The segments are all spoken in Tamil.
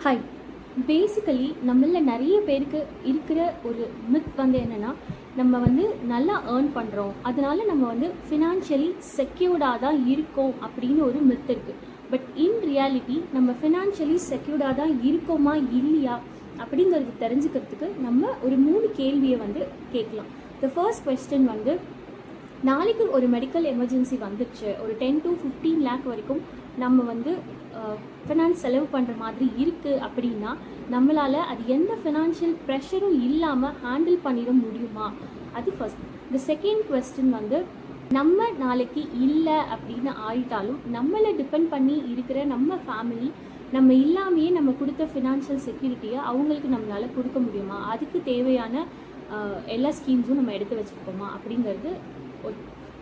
ஹாய். பேசிக்கலி நம்மள நிறைய பேருக்கு இருக்கிற ஒரு மித் வந்து என்னென்னா, நம்ம வந்து நல்லா ஏர்ன் பண்ணுறோம், அதனால நம்ம வந்து ஃபினான்ஷியலி செக்யூர்டாக தான் இருக்கோம் அப்படின்னு ஒரு மித் இருக்குது. பட் இன் ரியாலிட்டி நம்ம ஃபினான்ஷியலி செக்யூர்டாக தான் இருக்கோமா இல்லையா அப்படிங்கிறது தெரிஞ்சுக்கிறதுக்கு நம்ம ஒரு 3 கேள்வியை வந்து கேட்கலாம். த ஃபர்ஸ்ட் கொஸ்டின் வந்து, நாளைக்கு ஒரு மெடிக்கல் எமர்ஜென்சி வந்துடுச்சு, ஒரு 10 to 15 லேக் வரைக்கும் நம்ம வந்து ஃபினான்ஸ் செலவு பண்ணுற மாதிரி இருக்குது அப்படின்னா, நம்மளால் அது எந்த ஃபினான்ஷியல் ப்ரெஷரும் இல்லாமல் ஹேண்டில் பண்ணிட முடியுமா? அது ஃபர்ஸ்ட். த செகண்ட் கொஸ்டின் வந்து, நம்ம நாளைக்கு இல்லை அப்படின்னு ஆயிட்டாலும் நம்மளை டிபெண்ட் பண்ணி இருக்கிற நம்ம ஃபேமிலி நம்ம இல்லாமையே நம்ம கொடுத்த ஃபினான்ஷியல் செக்யூரிட்டியை அவங்களுக்கு நம்மளால் கொடுக்க முடியுமா? அதுக்கு தேவையான எல்லா ஸ்கீம்ஸும் நம்ம எடுத்து வச்சுருக்கோமா அப்படிங்கிறது.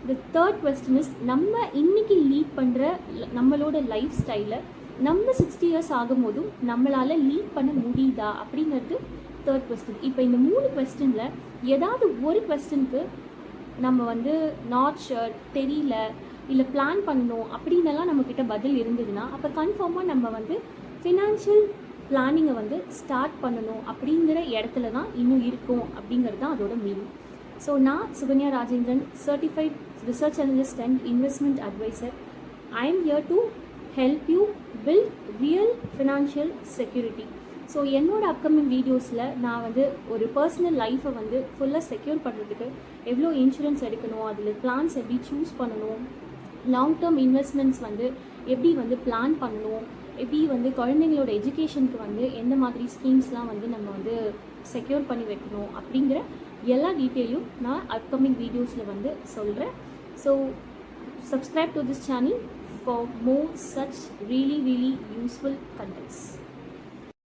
த தேர்ட் கொஸ்டின் இஸ், நம்ம இன்றைக்கி லீட் பண்ணுற நம்மளோட லைஃப் ஸ்டைலை நம்ம 60 இயர்ஸ் ஆகும்போதும் நம்மளால் லீட் பண்ண முடியுதா அப்படிங்கிறது தேர்ட் கொஸ்டின். இப்போ இந்த 3 கொஸ்டினில் ஏதாவது ஒரு கொஸ்டினுக்கு நம்ம வந்து நாட் ஷுர், தெரியல, இல்லை பிளான் பண்ணணும் அப்படின்னெல்லாம் நம்மக்கிட்ட பதில் இருந்ததுன்னா, அப்போ கன்ஃபார்மாக நம்ம வந்து ஃபினான்ஷியல் பிளானிங்கை வந்து ஸ்டார்ட் பண்ணணும் அப்படிங்கிற இடத்துல தான் இன்னும் இருக்கும் அப்படிங்கிறது தான் அதோட மீனிங். ஸோ நான் Sukanya Rajendran, certified research analyst and investment adviser. I am here to help you build real financial security. So என்னோட அப்கமிங் வீடியோஸில் நான் வந்து ஒரு பர்சனல் லைஃப்பை வந்து ஃபுல்லாக செக்யூர் பண்ணுறதுக்கு எவ்வளோ இன்சூரன்ஸ் எடுக்கணும், அதில் பிளான்ஸ் எப்படி சூஸ் பண்ணணும், லாங் டேர்ம் இன்வெஸ்ட்மெண்ட்ஸ் வந்து எப்படி வந்து பிளான் பண்ணணும், எப்படி வந்து குழந்தைங்களோட எஜுகேஷனுக்கு வந்து எந்த மாதிரி ஸ்கீம்ஸ்லாம் வந்து நம்ம வந்து செக்யூர் பண்ணி வைக்கணும் அப்படிங்கிற எல்லா டீட்டெயிலும் நான் அப்கமிங் வீடியோஸில் வந்து சொல்கிறேன். So subscribe to this channel for more such really useful contents.